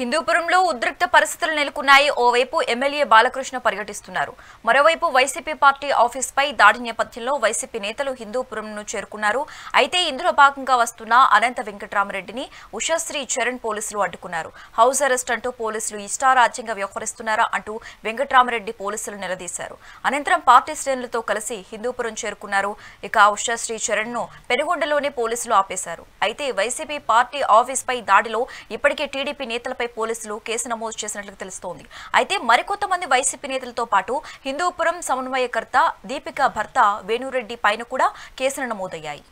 హిందూపురంలో ఉద్రిక్త పరిస్థితులు నెలకొన్నాయి. ఓవైపు ఎమ్మెల్యే బాలకృష్ణ పర్యటిస్తున్నారు. మరోవైపు వైసీపీ పార్టీ ఆఫీస్పై దాడి నేపథ్యంలో వైసీపీ నేతలు హిందూపురంను చేరుకున్నారు. అయితే ఇందులో భాగంగా వస్తున్న అనంత వెంకటరామరెడ్డిని ఉషశ్రీ చరణ్ పోలీసులు అడ్డుకున్నారు. హౌస్ అరెస్ట్ అంటూ పోలీసులు ఇష్టారాజ్యంగా వ్యవహరిస్తున్నారా అంటూ వెంకటరామరెడ్డి పోలీసులు నిలదీశారు. అనంతరం పార్టీ శ్రేణులతో కలిసి హిందూపురం చేరుకున్నారు. ఇక ఉషశ్రీ చరణ్ ను పెనుగొండలోనే పోలీసులు ఆపేశారు. అయితే వైసీపీ పార్టీ ఆఫీస్పై దాడిలో ఇప్పటికే టీడీపీ నేతలపై పోలీసులు కేసు నమోదు చేసినట్లు తెలుస్తోంది. అయితే మరికొంతమంది వైసీపీ నేతలతో పాటు హిందూపురం సమన్వయకర్త దీపిక భర్త వేణురెడ్డి పైన కూడా కేసులు నమోదయ్యాయి.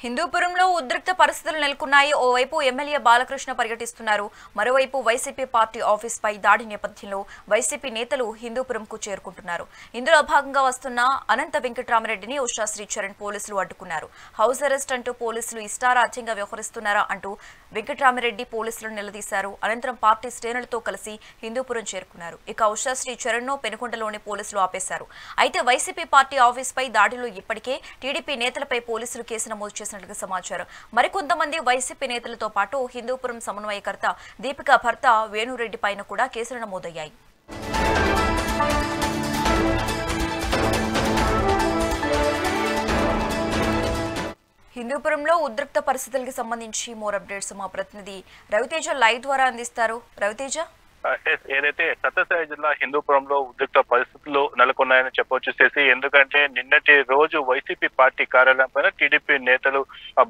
హిందూపురంలో ఉద్రిక్త పరిస్థితులు నెలకొన్నాయి. ఓవైపు ఎమ్మెల్యే బాలకృష్ణ పర్యటిస్తున్నారు. మరోవైపు వైసీపీ పార్టీ ఆఫీస్పై దాడి నేపథ్యంలో వైసీపీ నేతలు హిందూపురంకు చేరుకుంటున్నారు. ఇందులో భాగంగా వస్తున్న అనంత వెంకటరామరెడ్డిని ఉషశ్రీ చరణ్ పోలీసులు అడ్డుకున్నారు. హౌస్ అరెస్ట్ అంటూ పోలీసులు ఇష్టారాజ్యంగా వ్యవహరిస్తున్నారా అంటూ వెంకటరామరెడ్డి పోలీసులను నిలదీశారు. అనంతరం పార్టీ శ్రేణులతో కలిసి హిందూపురం చేరుకున్నారు. ఇక ఉషశ్రీ చరణ్ ను పెనుకొండలోని పోలీసులు ఆపేశారు. అయితే వైసీపీ పార్టీ ఆఫీస్పై దాడిలో ఇప్పటికే టీడీపీ నేతలపై పోలీసులు కేసు నమోదు చేసినట్లుగా సమాచారం. మరికొంతమంది వైసీపీ నేతలతో పాటు హిందూపురం సమన్వయకర్త దీపిక భర్త వేణురెడ్డి పైన కూడా కేసులు నమోదయ్యాయి. హిందూపురంలో ఉద్రిక్త పరిస్థితులకు సంబంధించి మోర్ అప్డేట్స్ మా ప్రతినిధి రవితేజ లైవ్ ద్వారా అందిస్తారు. రవితేజ, ఏదైతే సత్యసాయి జిల్లా హిందూపురంలో ఉద్రిక్త పరిస్థితులు నెలకొన్నాయని చెప్పొచ్చేసి, ఎందుకంటే నిన్నటి రోజు వైసీపీ పార్టీ కార్యాలయం పైన టీడీపీ నేతలు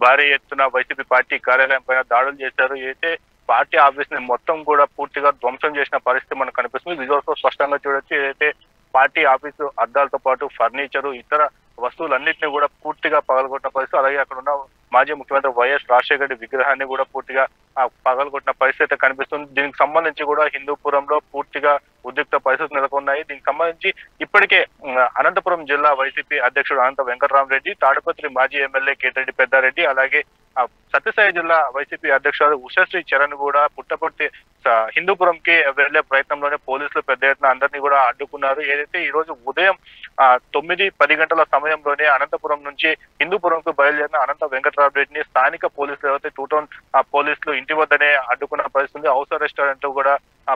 భారీ ఎత్తున వైసీపీ పార్టీ కార్యాలయం పైన దాడులు చేశారు. అయితే పార్టీ ఆఫీస్ ని మొత్తం కూడా పూర్తిగా ధ్వంసం చేసిన పరిస్థితి మనకు కనిపిస్తుంది. విజువల్స్ తో స్పష్టంగా చూడొచ్చు. ఏదైతే పార్టీ ఆఫీసు అద్దాలతో పాటు ఫర్నిచరు, ఇతర వస్తువులన్నింటినీ కూడా పూర్తిగా పగలగొట్టిన పరిస్థితి. అలాగే అక్కడ ఉన్న మాజీ ముఖ్యమంత్రి వైఎస్ రాజశేఖర రెడ్డి విగ్రహాన్ని కూడా పూర్తిగా పగలగొట్టిన పరిస్థితి కనిపిస్తుంది. దీనికి సంబంధించి కూడా హిందూపురంలో పూర్తిగా ఉద్రిక్త పరిస్థితులు నెలకొన్నాయి. దీనికి సంబంధించి ఇప్పటికే అనంతపురం జిల్లా వైసీపీ అధ్యక్షుడు అనంత వెంకటరామరెడ్డి, తాడిపత్రి మాజీ ఎమ్మెల్యే కేతిరెడ్డి పెద్దారెడ్డి, అలాగే సత్యసాయి జిల్లా వైసీపీ అధ్యక్షుడు ఉషశ్రీ చరణ్ కూడా పుట్టపర్తి హిందూపురంకి వెళ్లే ప్రయత్నంలోనే పోలీసులు పెద్ద ఎత్తున అందరినీ కూడా అడ్డుకున్నారు. ఏదైతే ఈ రోజు ఉదయం 9-10 గంటల సమయంలోనే అనంతపురం నుంచి హిందూపురంకు బయలుదేరిన అనంత వెంకటరామరెడ్డిని స్థానిక పోలీసులు ఏవైతే 2 టౌన్ పోలీసులు ఇంటి వద్దనే అడ్డుకున్న పరిస్థితి. హౌస్ అరెస్ట్ అంటూ కూడా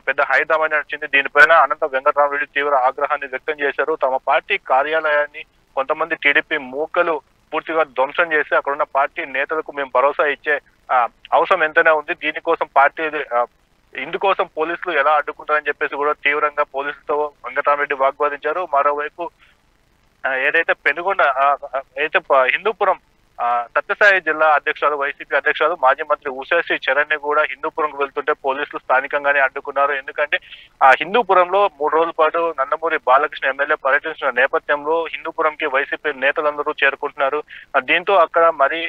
పెద్ద హైదరాబాద్ వచ్చింది. దీనిపైన అనంత వెంకటరామరెడ్డి తీవ్ర ఆగ్రహాన్ని వ్యక్తం చేశారు. తమ పార్టీ కార్యాలయాన్ని కొంతమంది టీడీపీ మూకలు పూర్తిగా ధ్వంసం చేసి అక్కడ ఉన్న పార్టీ నేతలకు మేము భరోసా ఇచ్చే అవసరం ఎంతనే ఉంది, దీనికోసం పార్టీ ఇందుకోసం పోలీసులు ఎలా అడ్డుకుంటారని చెప్పేసి కూడా తీవ్రంగా పోలీసులతో వెంకటరామరెడ్డి వాగ్వాదించారు. మరోవైపు ఏదైతే పెనుగొండ అయితే హిందూపురం సత్యసాయి జిల్లా అధ్యక్షులు వైసీపీ అధ్యక్షులు మాజీ మంత్రి ఉషశ్రీ చరణ్ ని కూడా హిందూపురంకు వెళ్తుంటే పోలీసులు స్థానికంగానే అడ్డుకున్నారు. ఎందుకంటే హిందూపురంలో 3 రోజుల పాటు నందమూరి బాలకృష్ణ ఎమ్మెల్యే పర్యటించిన నేపథ్యంలో హిందూపురంకి వైసీపీ నేతలందరూ చేరుకుంటున్నారు. దీంతో అక్కడ మరి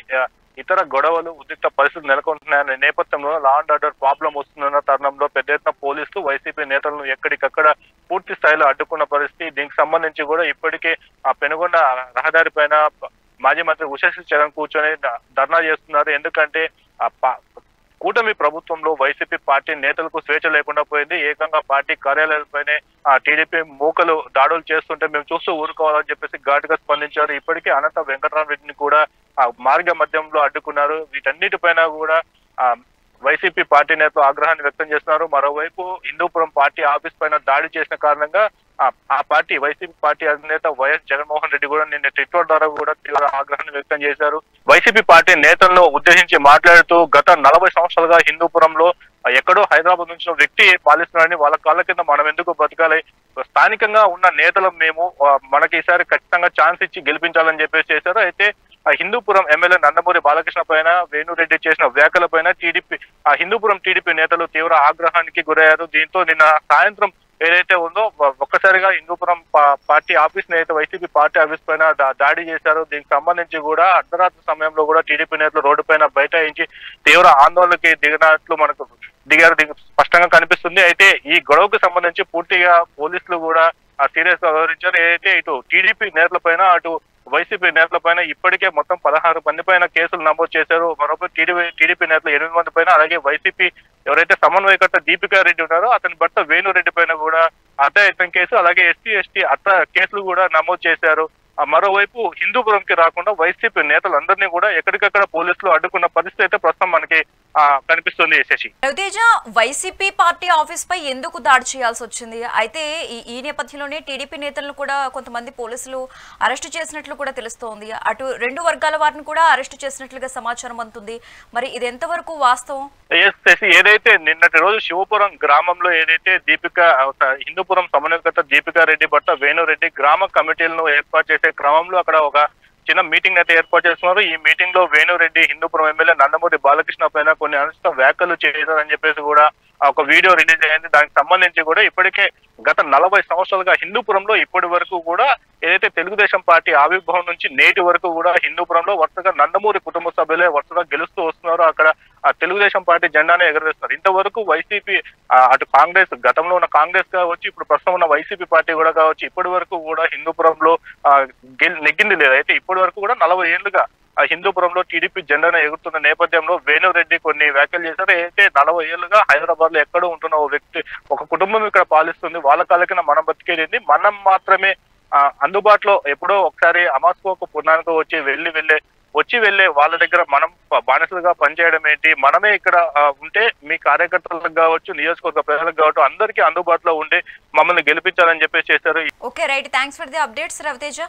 ఇతర గొడవలు, ఉద్రిక్త పరిస్థితులు నెలకొంటున్నాయన్న నేపథ్యంలో లా అండ్ ఆర్డర్ ప్రాబ్లం వస్తున్న తరుణంలో పెద్ద ఎత్తున పోలీసులు వైసీపీ నేతలను ఎక్కడికక్కడ పూర్తి స్థాయిలో అడ్డుకున్న పరిస్థితి. దీనికి సంబంధించి కూడా ఇప్పటికే పెనుగొండ రహదారి పైన మాజీ మంత్రి ఉషశ్రీ చరణ్ కూర్చొని ధర్నా చేస్తున్నారు. ఎందుకంటే కూటమి ప్రభుత్వంలో వైసీపీ పార్టీ నేతలకు స్వేచ్ఛ లేకుండా పోయింది. ఏకంగా పార్టీ కార్యాలయాలపైనే టీడీపీ మూకలు దాడులు చేస్తుంటే మేము చూస్తూ ఊరుకోవాలని చెప్పేసి ఘాటుగా స్పందించారు. ఇప్పటికే అనంత వెంకటరామరెడ్డిని కూడా మార్గ మధ్యంలో అడ్డుకున్నారు. వీటన్నిటిపైన కూడా వైసీపీ పార్టీ నేతలు ఆగ్రహాన్ని వ్యక్తం చేస్తున్నారు. మరోవైపు హిందూపురం పార్టీ ఆఫీస్ పైన దాడి చేసిన కారణంగా ఆ పార్టీ వైసీపీ పార్టీ అధినేత వైఎస్ జగన్మోహన్ రెడ్డి కూడా నిన్న ట్విట్టర్ ద్వారా కూడా తీవ్ర ఆగ్రహాన్ని వ్యక్తం చేశారు. వైసీపీ పార్టీ నేతలను ఉద్దేశించి మాట్లాడుతూ గత 40 సంవత్సరాలుగా హిందూపురంలో ఎక్కడో హైదరాబాద్ నుంచి వ్యక్తి పాలిస్తున్నారని, వాళ్ళ కాళ్ళ కింద మనం ఎందుకు బతకాలి, స్థానికంగా ఉన్న నేతలు మేము మనకి ఈసారి ఖచ్చితంగా ఛాన్స్ ఇచ్చి గెలిపించాలని చెప్పేసి చేశారు. అయితే హిందూపురం ఎమ్మెల్యే నందమూరి బాలకృష్ణ పైన వేణురెడ్డి చేసిన వ్యాఖ్యల పైన హిందూపురం టీడీపీ నేతలు తీవ్ర ఆగ్రహానికి గురయ్యారు. దీంతో నిన్న సాయంత్రం ఏదైతే ఉందో ఒక్కసారిగా హిందూపురం పార్టీ ఆఫీస్ అయితే వైసీపీ పార్టీ ఆఫీస్ పైన దాడి చేశారు. దీనికి సంబంధించి కూడా అర్ధరాత్రి సమయంలో కూడా టీడీపీ నేతలు రోడ్డు పైన బైఠాయించి తీవ్ర ఆందోళనకి దిగినట్లు మనకు స్పష్టంగా కనిపిస్తుంది. అయితే ఈ గొడవకు సంబంధించి పూర్తిగా పోలీసులు కూడా సీరియస్ గా వ్యవహరించారు. ఏదైతే ఇటు టీడీపీ నేతల పైన అటు వైసీపీ నేతల పైన ఇప్పటికే మొత్తం 16 మంది పైన కేసులు నమోదు చేశారు. మరోపై టీడీపీ నేతలు 8 మంది పైన, అలాగే వైసీపీ ఎవరైతే సమన్వయకర్త దీపికా రెడ్డి ఉన్నారో అతని భర్త వేణురెడ్డి పైన కూడా హత్యాయత్నం కేసు, అలాగే ఎస్సీ హత్య కేసులు కూడా నమోదు చేశారు. మరోవైపు హిందూపురంకి రాకుండా వైసీపీ నేతలందరినీ కూడా ఎక్కడికక్కడ పోలీసులు అడ్డుకున్న పరిస్థితి అయితే ప్రస్తుతం మనకి కనిపిస్తుంది. Sashi, Raviteja, YCP party office పై ఎందుకు దాడి చేయాల్సి వచ్చింది? అయితే ఈ నేపథ్యంలోనే టీడీపీ నేతలను కూడా కొంతమంది పోలీసులు అరెస్టు చేసినట్లు కూడా తెలుస్తోంది. అటు రెండు వర్గాల వారిని కూడా అరెస్టు చేసినట్లుగా సమాచారం అందుతుంది. మరి ఇది ఎంతవరకు వాస్తవం? శశి, ఏదైతే నిన్నటి రోజు శివపురం గ్రామంలో ఏదైతే హిందూపురం సమన్వయకర్త దీపికా రెడ్డి భర్త వేణురెడ్డి గ్రామ కమిటీలను ఏర్పాటు చేసే క్రమంలో అక్కడ ఒక చిన్న మీటింగ్ అయితే ఏర్పాటు చేస్తున్నారు. ఈ మీటింగ్ లో వేణురెడ్డి హిందూపురం ఎమ్మెల్యే నందమూరి బాలకృష్ణ పైన కొన్ని అనుచిత వ్యాఖ్యలు చేశారని చెప్పేసి కూడా ఒక వీడియో రిలీజ్ అయింది. దానికి సంబంధించి కూడా ఇప్పటికే గత 40 సంవత్సరాలుగా హిందూపురంలో ఇప్పటి వరకు కూడా ఏదైతే తెలుగుదేశం పార్టీ ఆవిర్భావం నుంచి నేటి వరకు కూడా హిందూపురంలో వరుసగా నందమూరి కుటుంబ సభ్యులే వరుసగా గెలుస్తూ వస్తున్నారు. అక్కడ తెలుగుదేశం పార్టీ జెండానే ఎగరవేస్తున్నారు. ఇంతవరకు వైసీపీ అటు కాంగ్రెస్, గతంలో ఉన్న కాంగ్రెస్ కావచ్చు, ఇప్పుడు ప్రస్తుతం ఉన్న వైసీపీ పార్టీ కూడా కావచ్చు, ఇప్పటి వరకు కూడా హిందూపురంలో నెగ్గింది లేదు. అయితే ఇప్పటి వరకు కూడా 40 ఏళ్లుగా హిందూపురంలో టీడీపీ జెండాను ఎగురుతున్న నేపథ్యంలో వేణురెడ్డి కొన్ని వ్యాఖ్యలు చేశారు. అయితే 40 ఏళ్లుగా హైదరాబాద్ లో ఎక్కడో ఉంటున్న ఓ వ్యక్తి, ఒక కుటుంబం ఇక్కడ పాలిస్తుంది, వాళ్ళ కాలకిన మనం బతికేది, మనం మాత్రమే అందుబాటులో ఎప్పుడో ఒకసారి అమాస్కోకు పుణ్యానికి వచ్చి వెళ్ళే వాళ్ళ దగ్గర మనం బానిసలుగా పనిచేయడం ఏంటి? మనమే ఇక్కడ ఉంటే మీ కార్యకర్తలకు కావచ్చు, నియోజకవర్గ ప్రజలకు కావచ్చు, అందరికీ అందుబాటులో ఉండి మమ్మల్ని గెలిపించాలని చెప్పేసి చేశారు. Okay, right. Thanks for the updates Raviteja.